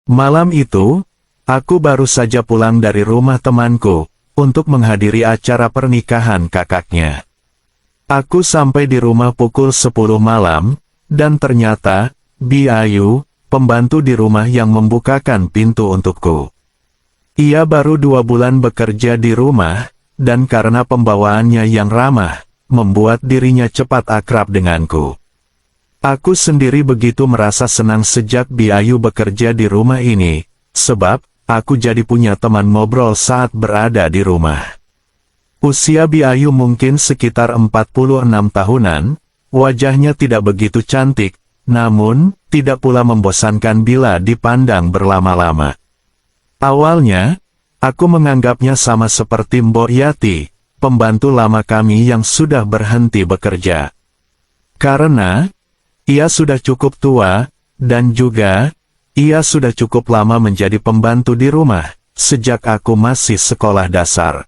Malam itu, aku baru saja pulang dari rumah temanku, untuk menghadiri acara pernikahan kakaknya. Aku sampai di rumah pukul 10 malam, dan ternyata, Bi Ayu, pembantu di rumah yang membukakan pintu untukku. Ia baru 2 bulan bekerja di rumah, dan karena pembawaannya yang ramah, membuat dirinya cepat akrab denganku. Aku sendiri begitu merasa senang sejak Bi Ayu bekerja di rumah ini, sebab aku jadi punya teman ngobrol saat berada di rumah. Usia Bi Ayu mungkin sekitar 46 tahunan, wajahnya tidak begitu cantik, namun tidak pula membosankan bila dipandang berlama-lama. Awalnya, aku menganggapnya sama seperti Mbok Yati, pembantu lama kami yang sudah berhenti bekerja. Karena ia sudah cukup tua, dan juga, ia sudah cukup lama menjadi pembantu di rumah, sejak aku masih sekolah dasar.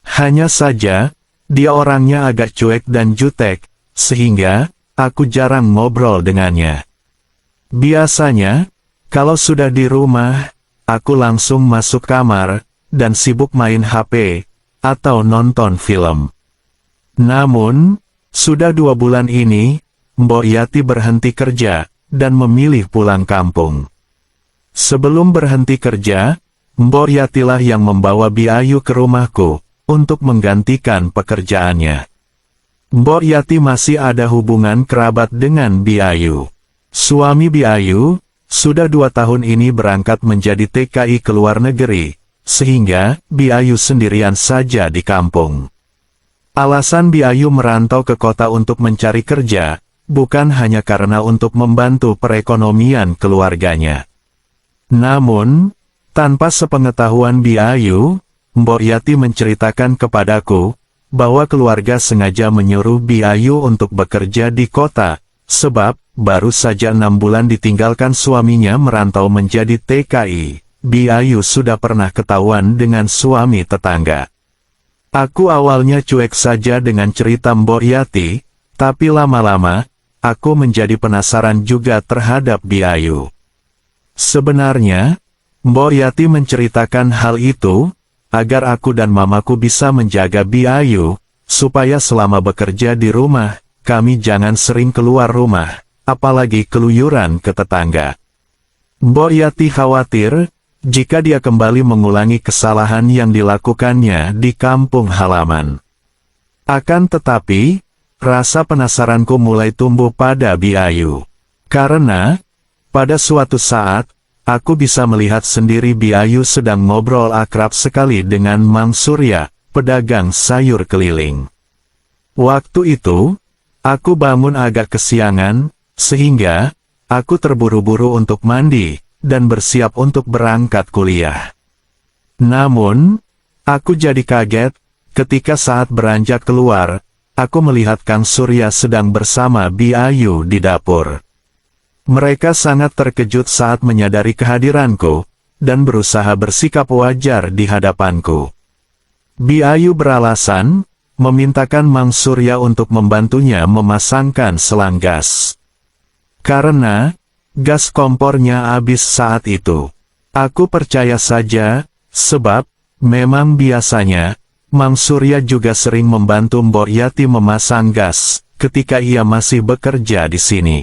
Hanya saja, dia orangnya agak cuek dan jutek, sehingga, aku jarang ngobrol dengannya. Biasanya, kalau sudah di rumah, aku langsung masuk kamar, dan sibuk main HP, atau nonton film. Namun, sudah 2 bulan ini, Mbok Yati berhenti kerja, dan memilih pulang kampung. Sebelum berhenti kerja, Mbok Yatilah yang membawa Bi Ayu ke rumahku, untuk menggantikan pekerjaannya. Mbok Yati masih ada hubungan kerabat dengan Bi Ayu. Suami Bi Ayu, sudah 2 tahun ini berangkat menjadi TKI ke luar negeri, sehingga Bi Ayu sendirian saja di kampung. Alasan Bi Ayu merantau ke kota untuk mencari kerja, bukan hanya karena untuk membantu perekonomian keluarganya. Namun, tanpa sepengetahuan Bi Ayu, Mbok Yati menceritakan kepadaku, bahwa keluarga sengaja menyuruh Bi Ayu untuk bekerja di kota, sebab, baru saja 6 bulan ditinggalkan suaminya merantau menjadi TKI, Bi Ayu sudah pernah ketahuan dengan suami tetangga. Aku awalnya cuek saja dengan cerita Mbok Yati, tapi lama-lama, aku menjadi penasaran juga terhadap Bi Ayu. Sebenarnya, Mbok Yati menceritakan hal itu, agar aku dan mamaku bisa menjaga Bi Ayu, supaya selama bekerja di rumah, kami jangan sering keluar rumah, apalagi keluyuran ke tetangga. Mbok Yati khawatir, jika dia kembali mengulangi kesalahan yang dilakukannya di kampung halaman. Akan tetapi, rasa penasaranku mulai tumbuh pada Bi Ayu. Karena, pada suatu saat, aku bisa melihat sendiri Bi Ayu sedang ngobrol akrab sekali dengan Mang Surya, pedagang sayur keliling. Waktu itu, aku bangun agak kesiangan, sehingga, aku terburu-buru untuk mandi, dan bersiap untuk berangkat kuliah. Namun, aku jadi kaget, ketika saat beranjak keluar, aku melihat Kang Surya sedang bersama Bi Ayu di dapur. Mereka sangat terkejut saat menyadari kehadiranku, dan berusaha bersikap wajar di hadapanku. Bi Ayu beralasan, memintakan Mang Surya untuk membantunya memasangkan selang gas. Karena, gas kompornya habis saat itu. Aku percaya saja, sebab, memang biasanya, Mang Surya juga sering membantu Mbok Yati memasang gas, ketika ia masih bekerja di sini.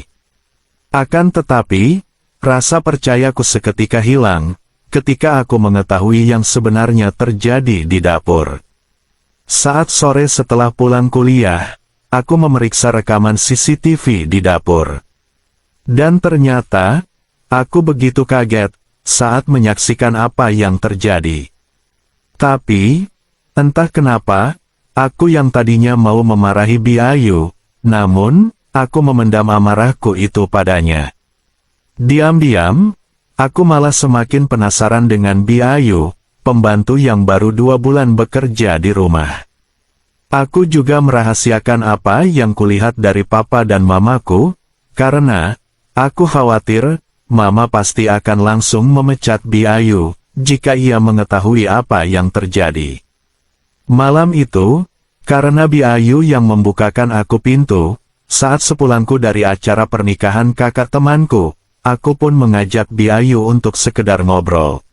Akan tetapi, rasa percayaku seketika hilang, ketika aku mengetahui yang sebenarnya terjadi di dapur. Saat sore setelah pulang kuliah, aku memeriksa rekaman CCTV di dapur. Dan ternyata, aku begitu kaget, saat menyaksikan apa yang terjadi. Tapi, entah kenapa, aku yang tadinya mau memarahi Bi Ayu, namun, aku memendam amarahku itu padanya. Diam-diam, aku malah semakin penasaran dengan Bi Ayu, pembantu yang baru 2 bulan bekerja di rumah. Aku juga merahasiakan apa yang kulihat dari papa dan mamaku, karena, aku khawatir, mama pasti akan langsung memecat Bi Ayu, jika ia mengetahui apa yang terjadi. Malam itu, karena Bi Ayu yang membukakan aku pintu, saat sepulangku dari acara pernikahan kakak temanku, aku pun mengajak Bi Ayu untuk sekedar ngobrol.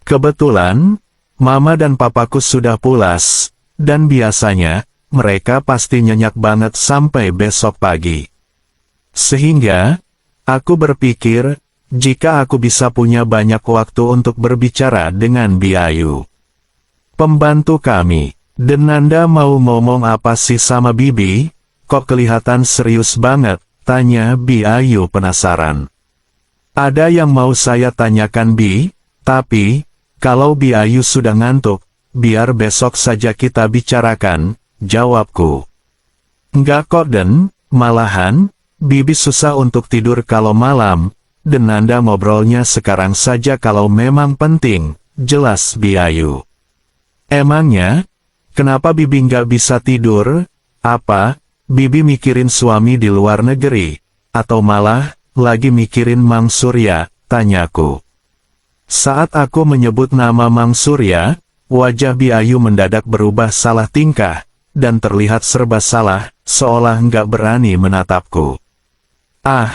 Kebetulan, Mama dan Papaku sudah pulas, dan biasanya, mereka pasti nyenyak banget sampai besok pagi. Sehingga, aku berpikir, jika aku bisa punya banyak waktu untuk berbicara dengan Bi Ayu. Pembantu kami, Denanda mau ngomong apa sih sama Bibi? Kok kelihatan serius banget? Tanya Bi Ayu penasaran. Ada yang mau saya tanyakan Bi, tapi, kalau Bi Ayu sudah ngantuk, biar besok saja kita bicarakan, jawabku. Enggak kok Den, malahan, Bibi susah untuk tidur kalau malam, Denanda ngobrolnya sekarang saja kalau memang penting, jelas Bi Ayu. Emangnya, kenapa Bibi nggak bisa tidur? Apa, Bibi mikirin suami di luar negeri? Atau malah, lagi mikirin Mang Surya? Tanyaku. Saat aku menyebut nama Mang Surya, wajah Bi Ayu mendadak berubah salah tingkah, dan terlihat serba salah, seolah nggak berani menatapku. Ah,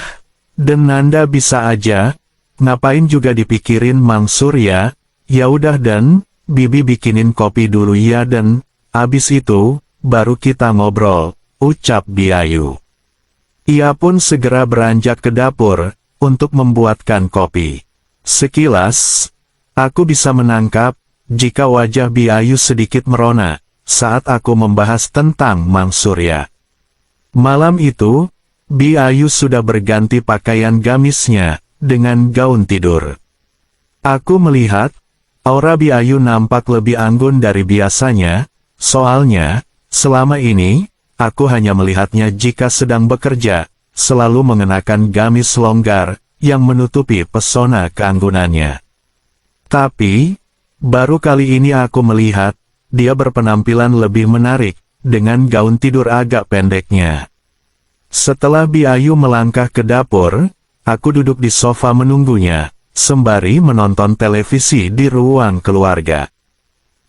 Denanda bisa aja, ngapain juga dipikirin Mang Surya? Ya udah Dan, Bibi bikinin kopi dulu ya Dan, abis itu, baru kita ngobrol, ucap Bi Ayu. Ia pun segera beranjak ke dapur, untuk membuatkan kopi. Sekilas, aku bisa menangkap, jika wajah Bi Ayu sedikit merona, saat aku membahas tentang Mang Surya. Malam itu, Bi Ayu sudah berganti pakaian gamisnya, dengan gaun tidur. Aku melihat, aura Bi Ayu nampak lebih anggun dari biasanya, soalnya, selama ini, aku hanya melihatnya jika sedang bekerja, selalu mengenakan gamis longgar, yang menutupi pesona keanggunannya. Tapi, baru kali ini aku melihat, dia berpenampilan lebih menarik, dengan gaun tidur agak pendeknya. Setelah Bi Ayu melangkah ke dapur, aku duduk di sofa menunggunya, sembari menonton televisi di ruang keluarga.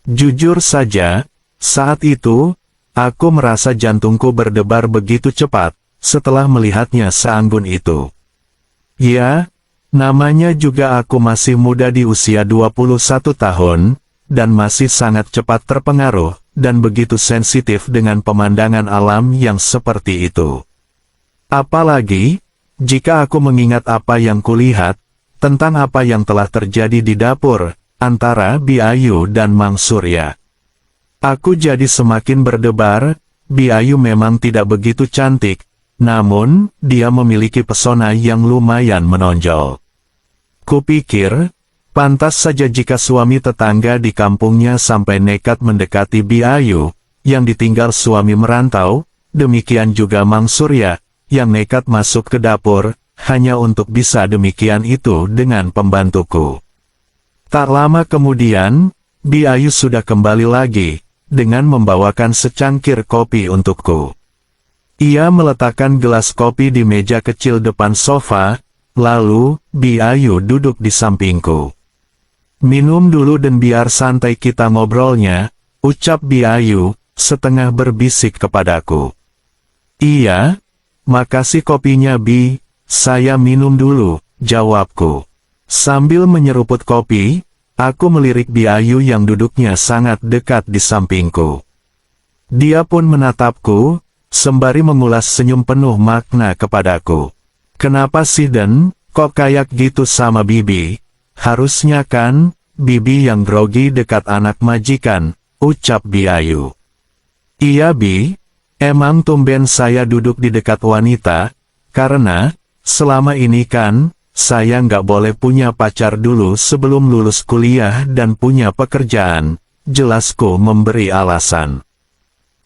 Jujur saja, saat itu, aku merasa jantungku berdebar begitu cepat, setelah melihatnya seanggun itu. Ya, namanya juga aku masih muda di usia 21 tahun, dan masih sangat cepat terpengaruh, dan begitu sensitif dengan pemandangan alam yang seperti itu. Apalagi, jika aku mengingat apa yang kulihat, tentang apa yang telah terjadi di dapur, antara Bi Ayu dan Mang Surya. Aku jadi semakin berdebar, Bi Ayu memang tidak begitu cantik, namun, dia memiliki pesona yang lumayan menonjol. Kupikir, pantas saja jika suami tetangga di kampungnya sampai nekat mendekati Bi Ayu, yang ditinggal suami merantau, demikian juga Mang Surya, yang nekat masuk ke dapur, hanya untuk bisa demikian itu dengan pembantuku. Tak lama kemudian, Bi Ayu sudah kembali lagi, dengan membawakan secangkir kopi untukku. Ia meletakkan gelas kopi di meja kecil depan sofa, lalu, Bi Ayu duduk di sampingku. Minum dulu dan biar santai kita ngobrolnya, ucap Bi Ayu, setengah berbisik kepadaku. Iya, makasih kopinya Bi, saya minum dulu, jawabku. Sambil menyeruput kopi, aku melirik Bi Ayu yang duduknya sangat dekat di sampingku. Dia pun menatapku, sembari mengulas senyum penuh makna kepadaku. Kenapa sih Den, kok kayak gitu sama Bibi? Harusnya kan, Bibi yang grogi dekat anak majikan, ucap Bi Ayu. Iya Bi, emang tumben saya duduk di dekat wanita, karena, selama ini kan, saya nggak boleh punya pacar dulu sebelum lulus kuliah dan punya pekerjaan, jelasku memberi alasan.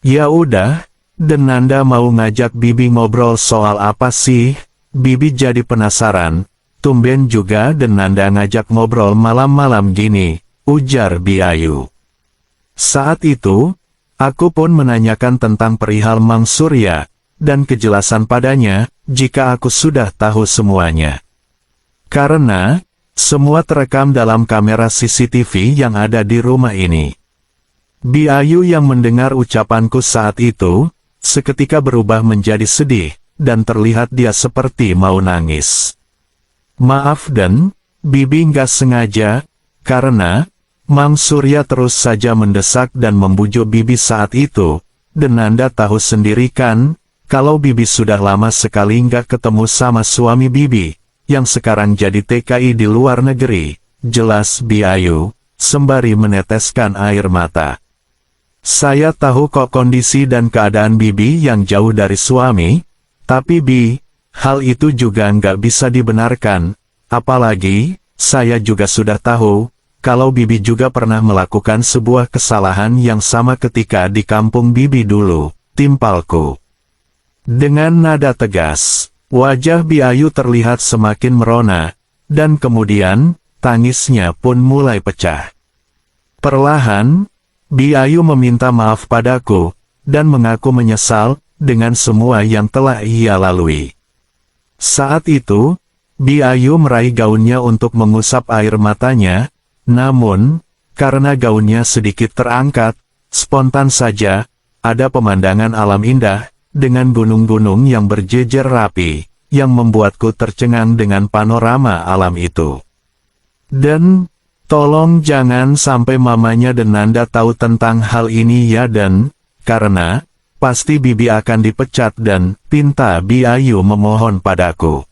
Ya udah, Denanda mau ngajak Bibi ngobrol soal apa sih? Bibi jadi penasaran, tumben juga Denanda ngajak ngobrol malam-malam gini, ujar Bi Ayu. Saat itu, aku pun menanyakan tentang perihal Mang Surya, dan kejelasan padanya, jika aku sudah tahu semuanya. Karena, semua terekam dalam kamera CCTV yang ada di rumah ini. Bi Ayu yang mendengar ucapanku saat itu, seketika berubah menjadi sedih, dan terlihat dia seperti mau nangis. Maaf Den, Bibi nggak sengaja, karena Mang Surya terus saja mendesak dan membujuk Bibi saat itu, dan Anda tahu sendiri kan, kalau Bibi sudah lama sekali nggak ketemu sama suami Bibi, yang sekarang jadi TKI di luar negeri, jelas Bi Ayu, sembari meneteskan air mata. Saya tahu kok kondisi dan keadaan Bibi yang jauh dari suami, tapi Bi, hal itu juga nggak bisa dibenarkan, apalagi, saya juga sudah tahu, kalau Bibi juga pernah melakukan sebuah kesalahan yang sama ketika di kampung Bibi dulu, timpalku. Dengan nada tegas, wajah Bi Ayu terlihat semakin merona, dan kemudian, tangisnya pun mulai pecah. Perlahan, Bi Ayu meminta maaf padaku, dan mengaku menyesal, dengan semua yang telah ia lalui. Saat itu, Bi Ayu meraih gaunnya untuk mengusap air matanya, namun, karena gaunnya sedikit terangkat, spontan saja, ada pemandangan alam indah, dengan gunung-gunung yang berjejer rapi, yang membuatku tercengang dengan panorama alam itu. Dan, tolong jangan sampai mamanya dan Nanda tahu tentang hal ini ya Dan, karena, pasti Bibi akan dipecat dan, pinta Bi Ayu memohon padaku.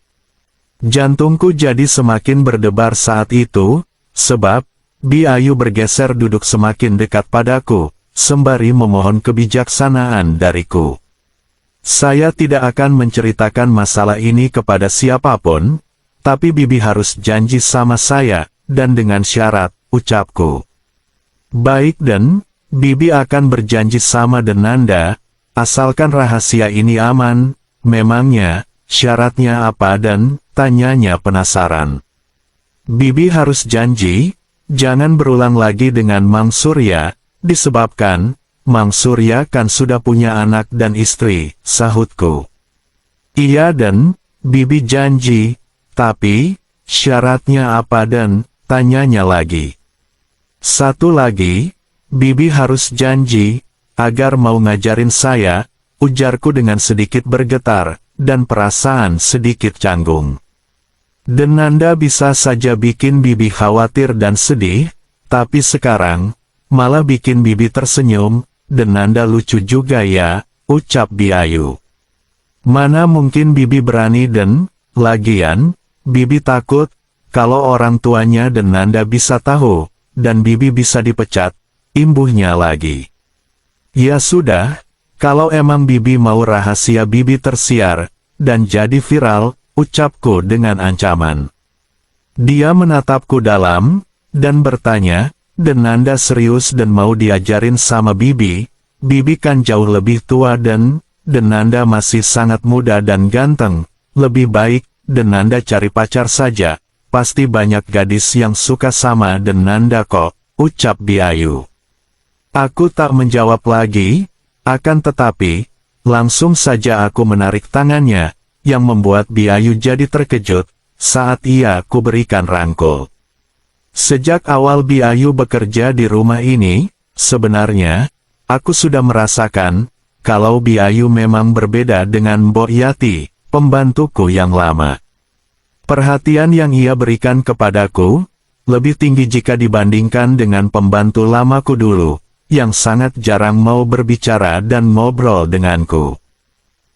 Jantungku jadi semakin berdebar saat itu, sebab, Bi Ayu bergeser duduk semakin dekat padaku, sembari memohon kebijaksanaan dariku. Saya tidak akan menceritakan masalah ini kepada siapapun, tapi Bibi harus janji sama saya, dan dengan syarat, ucapku. Baik Dan, Bibi akan berjanji sama Nanda, asalkan rahasia ini aman, memangnya, syaratnya apa Dan, tanyanya penasaran. Bibi harus janji, jangan berulang lagi dengan Mang Surya, disebabkan, Mang Surya kan sudah punya anak dan istri, sahutku. Iya Dan, Bibi janji, tapi, syaratnya apa Dan, tanyanya lagi. Satu lagi, Bibi harus janji, agar mau ngajarin saya, ujarku dengan sedikit bergetar, dan perasaan sedikit canggung. Dan Nanda bisa saja bikin Bibi khawatir dan sedih, tapi sekarang, malah bikin Bibi tersenyum, dan Nanda lucu juga ya, ucap Bi Ayu. Mana mungkin Bibi berani Dan, lagian, Bibi takut, kalau orang tuanya dan Nanda bisa tahu, dan Bibi bisa dipecat, imbuhnya lagi. Ya sudah, kalau emang Bibi mau rahasia Bibi tersiar, dan jadi viral, ucapku dengan ancaman. Dia menatapku dalam, dan bertanya, dan Nanda serius dan mau diajarin sama Bibi, Bibi kan jauh lebih tua dan Nanda masih sangat muda dan ganteng, lebih baik, dan Nanda cari pacar saja, pasti banyak gadis yang suka sama dan Nanda kok, ucap Bi Ayu. Aku tak menjawab lagi, akan tetapi, langsung saja aku menarik tangannya, yang membuat Bi Ayu jadi terkejut, saat ia ku berikan rangkul. Sejak awal Bi Ayu bekerja di rumah ini, sebenarnya, aku sudah merasakan, kalau Bi Ayu memang berbeda dengan Mbok Yati, pembantuku yang lama. Perhatian yang ia berikan kepadaku, lebih tinggi jika dibandingkan dengan pembantu lamaku dulu, yang sangat jarang mau berbicara dan ngobrol denganku.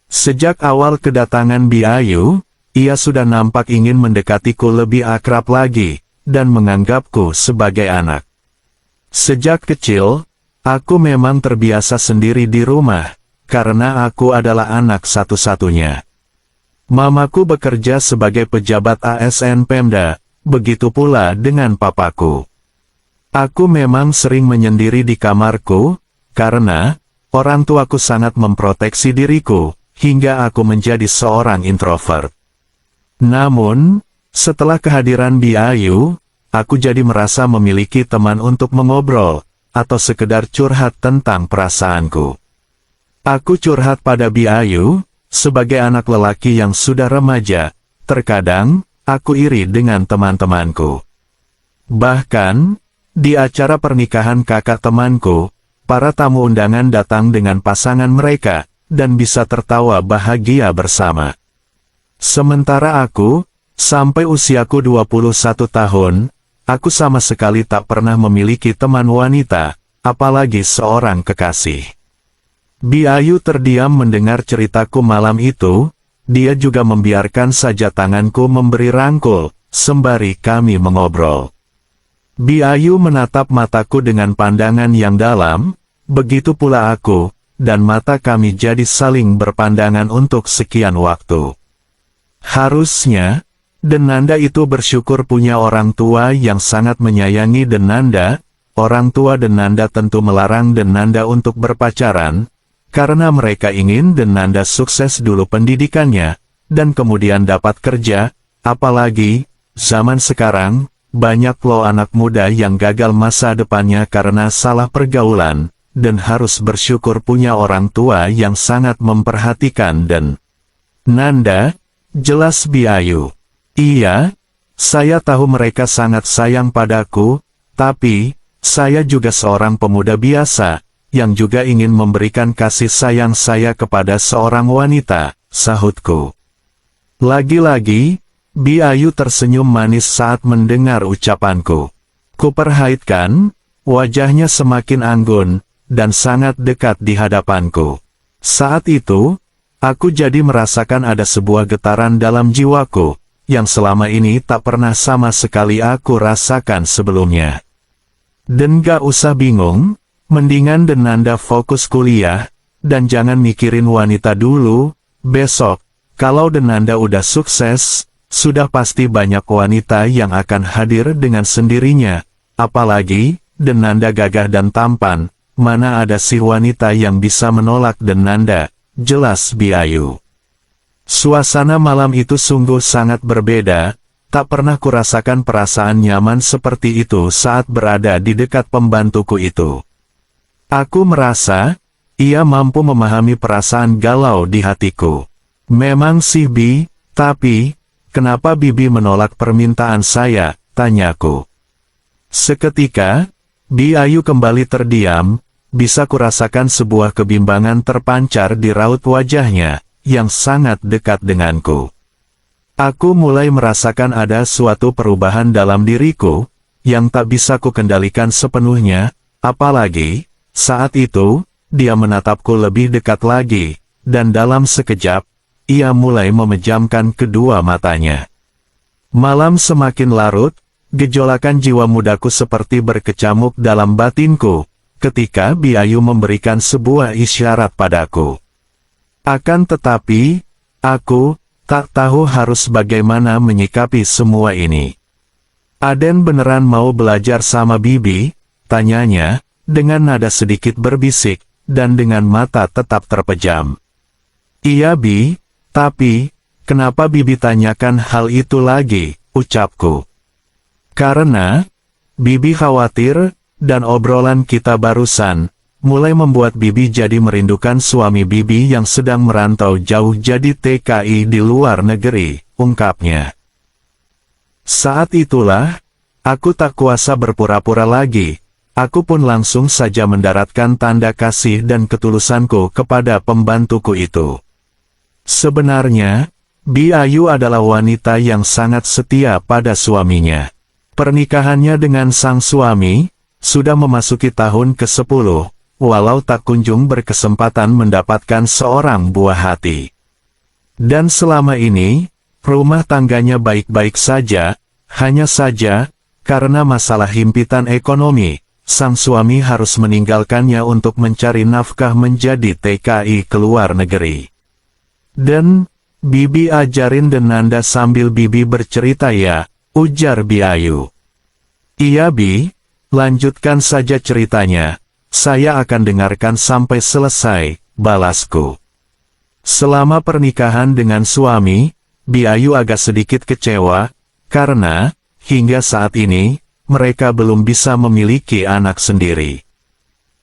Sejak awal kedatangan Bi Ayu, ia sudah nampak ingin mendekatiku lebih akrab lagi, dan menganggapku sebagai anak. Sejak kecil, aku memang terbiasa sendiri di rumah, karena aku adalah anak satu-satunya. Mamaku bekerja sebagai pejabat ASN Pemda, begitu pula dengan papaku. Aku memang sering menyendiri di kamarku, karena orang tuaku sangat memproteksi diriku, hingga aku menjadi seorang introvert. Namun, setelah kehadiran Bi Ayu, aku jadi merasa memiliki teman untuk mengobrol, atau sekedar curhat tentang perasaanku. Aku curhat pada Bi Ayu, sebagai anak lelaki yang sudah remaja, terkadang, aku iri dengan teman-temanku. Bahkan, di acara pernikahan kakak temanku, para tamu undangan datang dengan pasangan mereka, dan bisa tertawa bahagia bersama. Sementara aku, Sampai usiaku 21 tahun, aku sama sekali tak pernah memiliki teman wanita, apalagi seorang kekasih. Biayu terdiam mendengar ceritaku malam itu, dia juga membiarkan saja tanganku memberi rangkul, sembari kami mengobrol. Biayu menatap mataku dengan pandangan yang dalam, begitu pula aku, dan mata kami jadi saling berpandangan untuk sekian waktu. Harusnya, Denanda itu bersyukur punya orang tua yang sangat menyayangi Denanda. Orang tua Denanda tentu melarang Denanda untuk berpacaran, karena mereka ingin Denanda sukses dulu pendidikannya, dan kemudian dapat kerja. Apalagi, zaman sekarang, banyak loh anak muda yang gagal masa depannya karena salah pergaulan, dan harus bersyukur punya orang tua yang sangat memperhatikan dan Nanda, jelas Biayu. Iya, saya tahu mereka sangat sayang padaku, tapi, saya juga seorang pemuda biasa, yang juga ingin memberikan kasih sayang saya kepada seorang wanita, sahutku. Lagi-lagi, Biayu tersenyum manis saat mendengar ucapanku. Kuperhatikan, wajahnya semakin anggun, dan sangat dekat di hadapanku. Saat itu, aku jadi merasakan ada sebuah getaran dalam jiwaku, yang selama ini tak pernah sama sekali aku rasakan sebelumnya. Dan gak usah bingung, mendingan Denanda fokus kuliah, dan jangan mikirin wanita dulu. Besok, kalau Denanda udah sukses, sudah pasti banyak wanita yang akan hadir dengan sendirinya. Apalagi, Denanda gagah dan tampan, mana ada si wanita yang bisa menolak Denanda, jelas Biayu. Suasana malam itu sungguh sangat berbeda, tak pernah kurasakan perasaan nyaman seperti itu saat berada di dekat pembantuku itu. Aku merasa, ia mampu memahami perasaan galau di hatiku. Memang sih Bi, tapi, kenapa Bibi menolak permintaan saya, tanyaku. Seketika, Biayu kembali terdiam, bisa kurasakan sebuah kebimbangan terpancar di raut wajahnya, yang sangat dekat denganku. Aku mulai merasakan ada suatu perubahan dalam diriku, yang tak bisa kukendalikan sepenuhnya, apalagi, saat itu, dia menatapku lebih dekat lagi, dan dalam sekejap, ia mulai memejamkan kedua matanya. Malam semakin larut, gejolakan jiwa mudaku seperti berkecamuk dalam batinku, ketika Biayu memberikan sebuah isyarat padaku. Akan tetapi, aku tak tahu harus bagaimana menyikapi semua ini. Aden beneran mau belajar sama Bibi? Tanyanya, dengan nada sedikit berbisik, dan dengan mata tetap terpejam. Iya Bi, tapi, kenapa Bibi tanyakan hal itu lagi, ucapku. Karena, Bibi khawatir, dan obrolan kita barusan, mulai membuat Bibi jadi merindukan suami Bibi yang sedang merantau jauh jadi TKI di luar negeri, ungkapnya. Saat itulah, aku tak kuasa berpura-pura lagi, aku pun langsung saja mendaratkan tanda kasih dan ketulusanku kepada pembantuku itu. Sebenarnya, Biayu adalah wanita yang sangat setia pada suaminya. Pernikahannya dengan sang suami, sudah memasuki tahun ke-10, walau tak kunjung berkesempatan mendapatkan seorang buah hati. Dan selama ini, rumah tangganya baik-baik saja, hanya saja, karena masalah himpitan ekonomi, sang suami harus meninggalkannya untuk mencari nafkah menjadi TKI ke luar negeri. Dan, Bibi ajarin Denanda sambil Bibi bercerita ya, ujar Biayu. Iya Bi, lanjutkan saja ceritanya. Saya akan dengarkan sampai selesai, balasku. Selama pernikahan dengan suami, Biayu agak sedikit kecewa, karena, hingga saat ini, mereka belum bisa memiliki anak sendiri.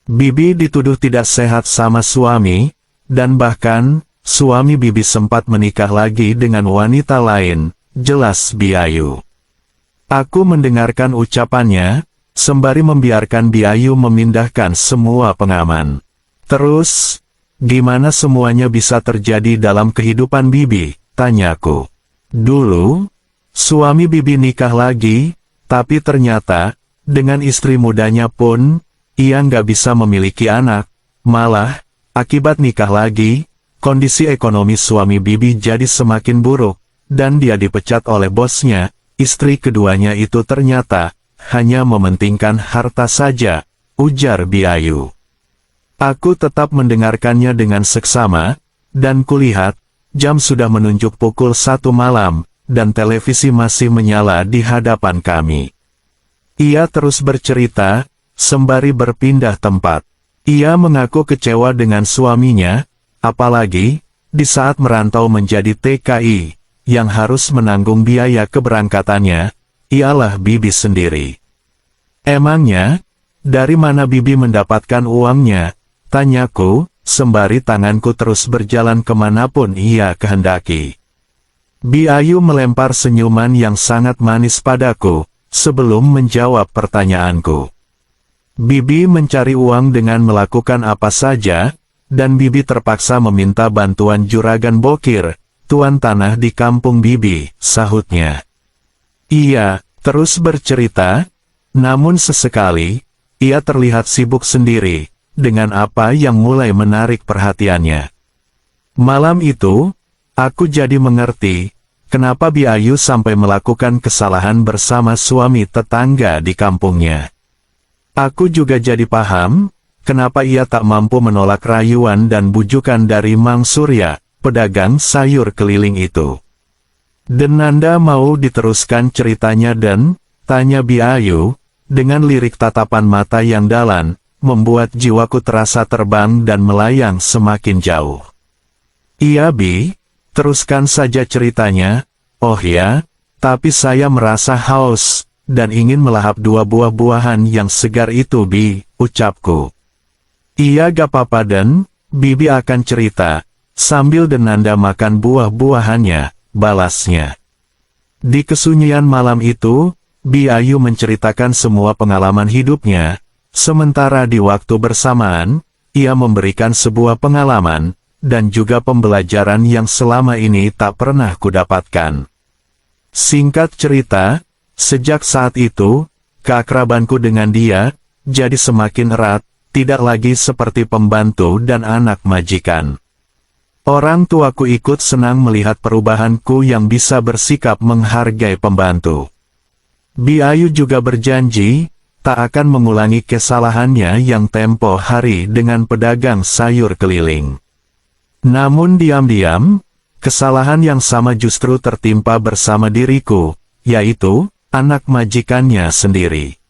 Bibi dituduh tidak sehat sama suami, dan bahkan, suami Bibi sempat menikah lagi dengan wanita lain, jelas Biayu. Aku mendengarkan ucapannya, sembari membiarkan Biayu memindahkan semua pengaman. Terus, gimana semuanya bisa terjadi dalam kehidupan Bibi? Tanyaku. Dulu, Suami bibi nikah lagi, tapi ternyata, dengan istri mudanya pun, ia nggak bisa memiliki anak. Malah, akibat nikah lagi, kondisi ekonomi suami bibi jadi semakin buruk, dan dia dipecat oleh bosnya. Istri keduanya itu ternyata, hanya mementingkan harta saja, ujar Biayu. Aku tetap mendengarkannya dengan seksama, dan kulihat, jam sudah menunjuk pukul 1 malam, dan televisi masih menyala di hadapan kami. Ia terus bercerita, sembari berpindah tempat. Ia mengaku kecewa dengan suaminya, apalagi, di saat merantau menjadi TKI, yang harus menanggung biaya keberangkatannya, ialah bibi sendiri. Emangnya, dari mana bibi mendapatkan uangnya? Tanyaku, sembari tanganku terus berjalan kemanapun ia kehendaki. Biayu melempar senyuman yang sangat manis padaku, sebelum menjawab pertanyaanku. Bibi mencari uang dengan melakukan apa saja, dan bibi terpaksa meminta bantuan juragan Bokir, tuan tanah di kampung bibi, sahutnya. Ia terus bercerita, namun sesekali, ia terlihat sibuk sendiri, dengan apa yang mulai menarik perhatiannya. Malam itu, aku jadi mengerti, kenapa Biayu sampai melakukan kesalahan bersama suami tetangga di kampungnya. Aku juga jadi paham, kenapa ia tak mampu menolak rayuan dan bujukan dari Mang Surya, pedagang sayur keliling itu. Denanda mau diteruskan ceritanya dan, tanya Biayu, dengan lirik tatapan mata yang dalam, membuat jiwaku terasa terbang dan melayang semakin jauh. Iya Bi, teruskan saja ceritanya. Oh ya, tapi saya merasa haus, dan ingin melahap 2 buah-buahan yang segar itu Bi, ucapku. Iya gak apa-apa dan, Bibi akan cerita, sambil Denanda makan buah-buahannya, balasnya. Di kesunyian malam itu, Biayu menceritakan semua pengalaman hidupnya, sementara di waktu bersamaan, ia memberikan sebuah pengalaman, dan juga pembelajaran yang selama ini tak pernah kudapatkan. Singkat cerita, sejak saat itu, keakrabanku dengan dia, jadi semakin erat, tidak lagi seperti pembantu dan anak majikan. Orang tuaku ikut senang melihat perubahanku yang bisa bersikap menghargai pembantu. Biayu juga berjanji, tak akan mengulangi kesalahannya yang tempo hari dengan pedagang sayur keliling. Namun diam-diam, kesalahan yang sama justru tertimpa bersama diriku, yaitu, anak majikannya sendiri.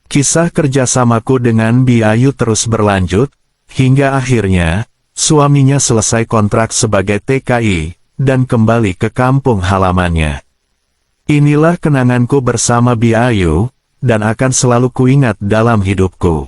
Kisah kerjasamaku dengan Biayu terus berlanjut, hingga akhirnya, suaminya selesai kontrak sebagai TKI, dan kembali ke kampung halamannya. Inilah kenanganku bersama Biayu, dan akan selalu kuingat dalam hidupku.